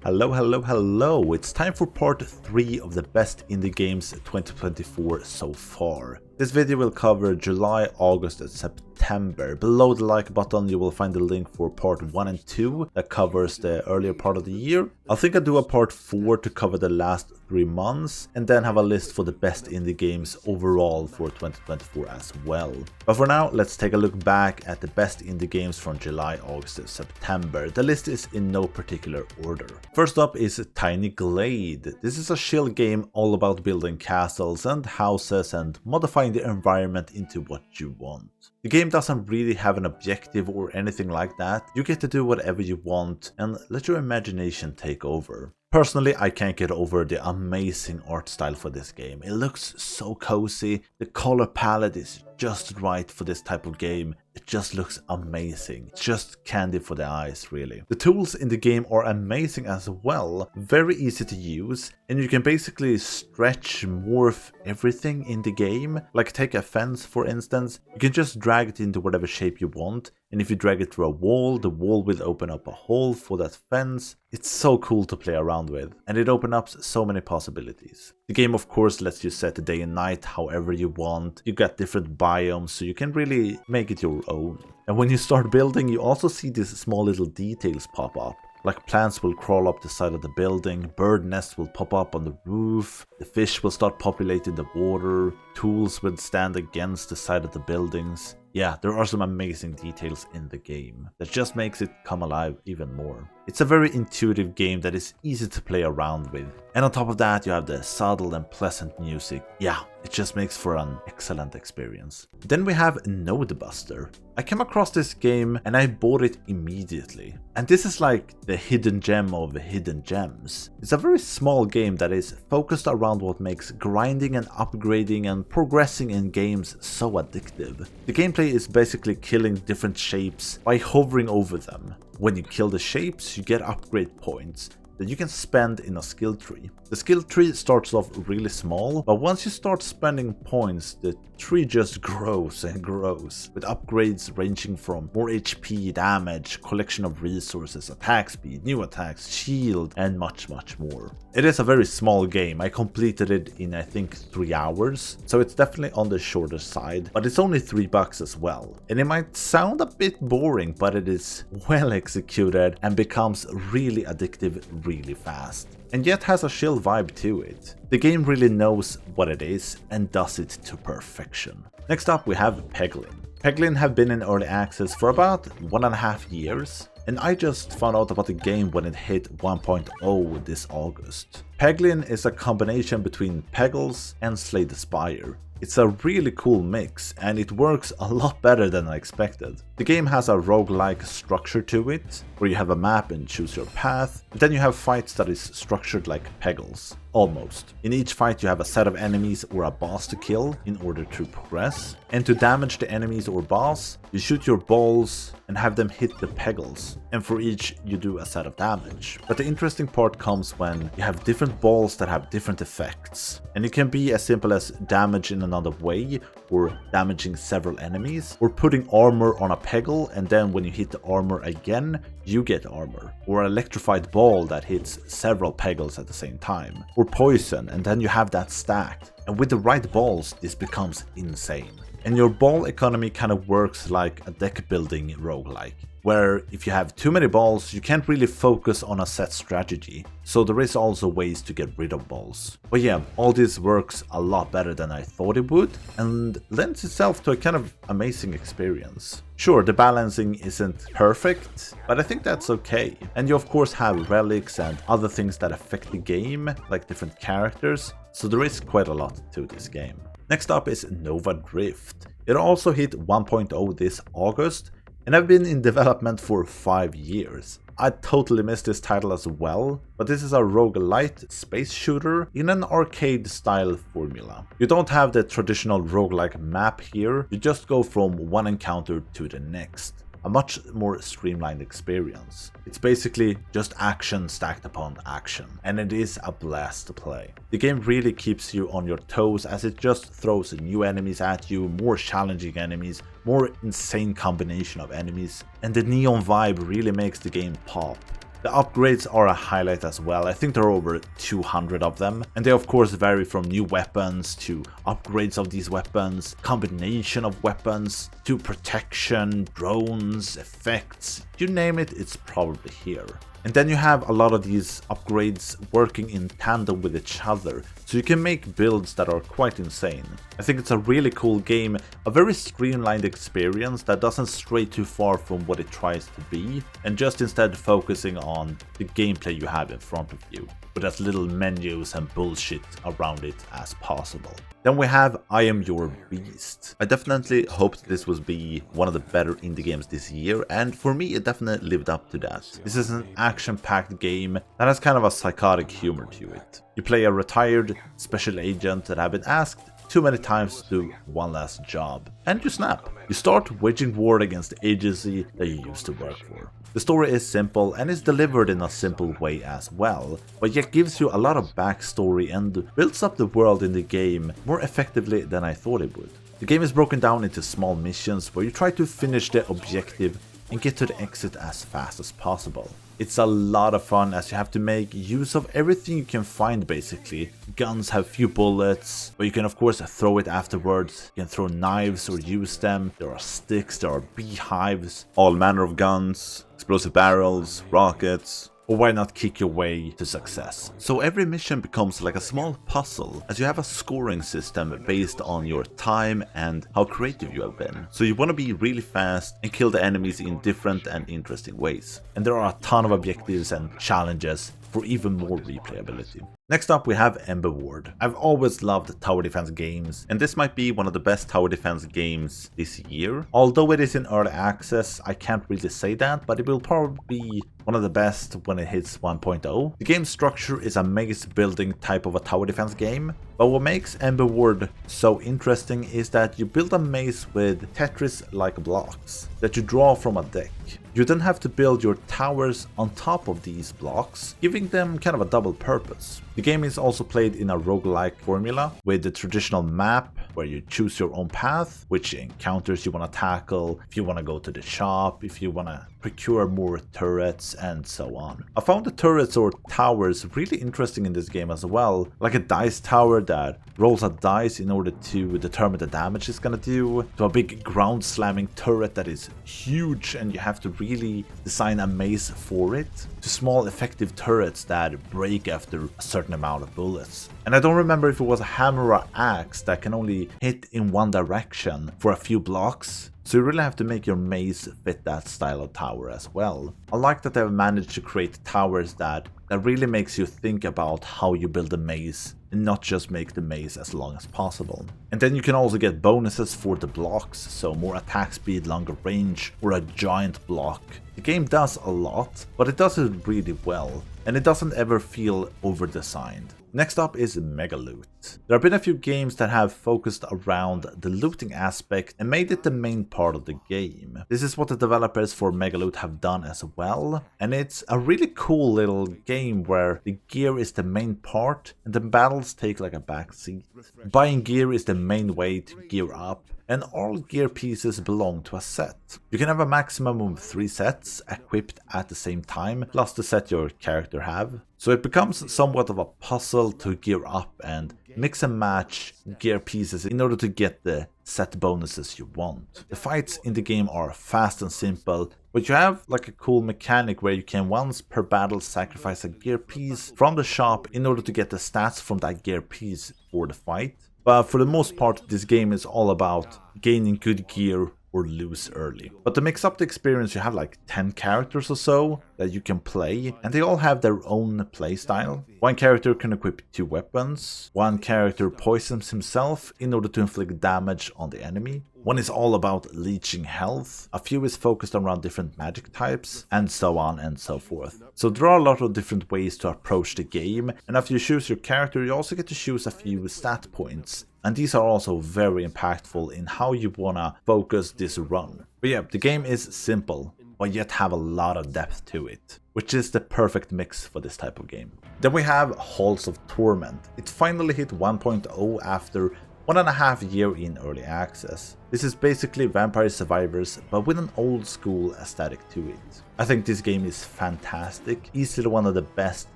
Hello, hello, hello! It's time for part 3 of the best indie games 2024 so far. This video will cover July, August and September. Below the like button you will find the link for part 1 and 2 that covers the earlier part of the year. I think I'll do a part 4 to cover the last 3 months and then have a list for the best indie games overall for 2024 as well. But for now, let's take a look back at the best indie games from July, August and September. The list is in no particular order. First up is Tiny Glade. This is a chill game all about building castles and houses and modifying the environment into what you want. The game doesn't really have an objective or anything like that. You get to do whatever you want and let your imagination take over. Personally, I can't get over the amazing art style for this game. It looks so cozy, the color palette is just right for this type of game. It just looks amazing. It's just candy for the eyes, really. The tools in the game are amazing as well, very easy to use, and you can basically stretch, morph everything in the game. Like take a fence for instance, you can just drag it into whatever shape you want, and if you drag it through a wall, the wall will open up a hole for that fence. It's so cool to play around with, and it opens up so many possibilities. The game of course lets you set the day and night however you want. You got different biomes, so you can really make it your own. And when you start building, you also see these small little details pop up. Like plants will crawl up the side of the building, bird nests will pop up on the roof, the fish will start populating the water, tools will stand against the side of the buildings. Yeah, there are some amazing details in the game that just makes it come alive even more. It's a very intuitive game that is easy to play around with. And on top of that, you have the subtle and pleasant music. Yeah, it just makes for an excellent experience. Then we have Nodebuster. I came across this game and I bought it immediately. And this is like the hidden gem of hidden gems. It's a very small game that is focused around what makes grinding and upgrading and progressing in games so addictive. The gameplay is basically killing different shapes by hovering over them. When you kill the shapes, you get upgrade points that you can spend in a skill tree. The skill tree starts off really small, but once you start spending points, the tree just grows and grows, with upgrades ranging from more HP, damage, collection of resources, attack speed, new attacks, shield, and much more. It is a very small game. I completed it in I think 3 hours, so it's definitely on the shorter side, but it's only $3 as well. And it might sound a bit boring, but it is well executed and becomes really addictive really fast. And yet has a chill vibe to it. The game really knows what it is and does it to perfection. Next up we have Peglin. Peglin have been in early access for about 1.5 years, and I just found out about the game when it hit 1.0 this August. Peglin is a combination between Pegels and Slay the Spire. It's a really cool mix, and it works a lot better than I expected. The game has a roguelike structure to it, where you have a map and choose your path, and then you have fights that is structured like Pegels. Almost. In each fight you have a set of enemies or a boss to kill in order to progress, and to damage the enemies or boss, you shoot your balls and have them hit the Pegels, and for each you do a set of damage. But the interesting part comes when you have different balls that have different effects, and it can be as simple as damage in another way, or damaging several enemies, or putting armor on a Pegel and then when you hit the armor again, you get armor, or an electrified ball that hits several Pegels at the same time, or poison and then you have that stacked. And with the right balls, this becomes insane. And your ball economy kind of works like a deck building roguelike, where if you have too many balls, you can't really focus on a set strategy, so there is also ways to get rid of balls. But yeah, all this works a lot better than I thought it would, and lends itself to a kind of amazing experience. Sure, the balancing isn't perfect, but I think that's okay. And you of course have relics and other things that affect the game, like different characters, so there is quite a lot to this game. Next up is Nova Drift. It also hit 1.0 this August, and I've been in development for 5 years. I totally missed this title as well, but this is a roguelite space shooter in an arcade style formula. You don't have the traditional roguelike map here, you just go from one encounter to the next. A much more streamlined experience. It's basically just action stacked upon action, and it is a blast to play. The game really keeps you on your toes as it just throws new enemies at you, more challenging enemies, more insane combination of enemies, and the neon vibe really makes the game pop. The upgrades are a highlight as well. I think there are over 200 of them, and they of course vary from new weapons to upgrades of these weapons, combination of weapons, to protection, drones, effects, you name it, it's probably here. And then you have a lot of these upgrades working in tandem with each other, so you can make builds that are quite insane. I think it's a really cool game, a very streamlined experience that doesn't stray too far from what it tries to be, and just instead focusing on the gameplay you have in front of you, with as little menus and bullshit around it as possible. Then we have I Am Your Beast. I definitely hoped this would be one of the better indie games this year, and for me it definitely lived up to that. This is an action-packed game that has kind of a psychotic humor to it. You play a retired special agent that have been asked too many times to do one last job, and you snap. You start waging war against the agency that you used to work for. The story is simple and is delivered in a simple way as well, but yet gives you a lot of backstory and builds up the world in the game more effectively than I thought it would. The game is broken down into small missions where you try to finish the objective and get to the exit as fast as possible. It's a lot of fun as you have to make use of everything you can find basically. Guns have few bullets, but you can of course throw it afterwards. You can throw knives or use them. There are sticks, there are beehives, all manner of guns, explosive barrels, rockets. Or why not kick your way to success? So every mission becomes like a small puzzle, as you have a scoring system based on your time and how creative you have been. So you want to be really fast and kill the enemies in different and interesting ways. And there are a ton of objectives and challenges for even more replayability. Next up we have Ember Ward. I've always loved tower defense games, and this might be one of the best tower defense games this year. Although it is in early access, I can't really say that, but it will probably be one of the best when it hits 1.0. The game structure is a maze building type of a tower defense game, but what makes Ember Ward so interesting is that you build a maze with Tetris-like blocks that you draw from a deck. You then have to build your towers on top of these blocks, giving them kind of a double purpose. The game is also played in a roguelike formula with the traditional map where you choose your own path, which encounters you want to tackle, if you want to go to the shop, if you want to procure more turrets, and so on. I found the turrets or towers really interesting in this game as well, like a dice tower that rolls a dice in order to determine the damage it's gonna do, to a big ground slamming turret that is huge and you have to really design a maze for it, to small effective turrets that break after a certain amount of bullets. And I don't remember if it was a hammer or axe that can only hit in one direction for a few blocks. So you really have to make your maze fit that style of tower as well. I like that they've managed to create towers that really makes you think about how you build a maze and not just make the maze as long as possible. And then you can also get bonuses for the blocks, so more attack speed, longer range, or a giant block. The game does a lot, but it does it really well, and it doesn't ever feel over-designed. Next up is Mega Loot. There have been a few games that have focused around the looting aspect and made it the main part of the game. This is what the developers for Mega Loot have done as well, and it's a really cool little game where the gear is the main part and the battles take like a backseat. Buying gear is the main way to gear up, and all gear pieces belong to a set. You can have a maximum of 3 sets equipped at the same time, plus the set your character have. So it becomes somewhat of a puzzle to gear up and mix and match gear pieces in order to get the set bonuses you want. The fights in the game are fast and simple, but you have like a cool mechanic where you can once per battle sacrifice a gear piece from the shop in order to get the stats from that gear piece for the fight. But for the most part, this game is all about gaining good gear or lose early. But to mix up the experience, you have like 10 characters or so that you can play, and they all have their own playstyle. One character can equip 2 weapons, one character poisons himself in order to inflict damage on the enemy. One is all about leeching health, a few is focused around different magic types, and so on and so forth. So there are a lot of different ways to approach the game, and after you choose your character, you also get to choose a few stat points. And these are also very impactful in how you wanna focus this run. But yeah, the game is simple, but yet have a lot of depth to it, which is the perfect mix for this type of game. Then we have Halls of Torment. It finally hit 1.0 after 1.5 years in early access. This is basically Vampire Survivors, but with an old school aesthetic to it. I think this game is fantastic, easily one of the best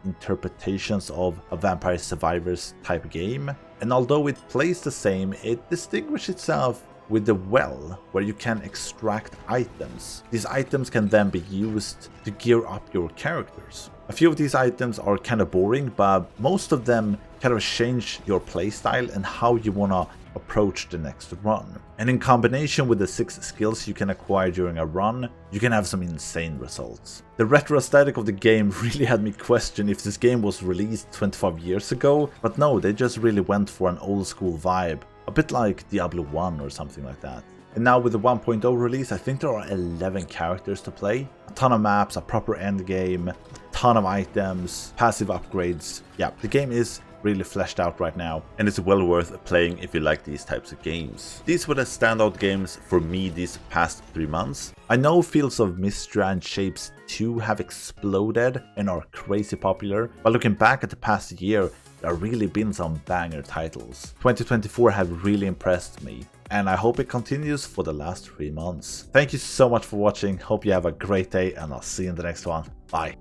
interpretations of a Vampire Survivors type game, and although it plays the same, it distinguishes itself with the well, where you can extract items. These items can then be used to gear up your characters. A few of these items are kind of boring, but most of them kind of change your playstyle and how you wanna approach the next run. And in combination with the 6 skills you can acquire during a run, you can have some insane results. The retro aesthetic of the game really had me question if this game was released 25 years ago, but no, they just really went for an old school vibe, a bit like Diablo 1 or something like that. And now with the 1.0 release, I think there are 11 characters to play, a ton of maps, a proper endgame, a ton of items, passive upgrades. Yeah, the game is really fleshed out right now, and it's well worth playing if you like these types of games. These were the standout games for me these past 3 months. I know Fields of Mystery and Shapes 2 have exploded and are crazy popular, but looking back at the past year, there have really been some banger titles. 2024 have really impressed me, and I hope it continues for the last 3 months. Thank you so much for watching, hope you have a great day, and I'll see you in the next one. Bye.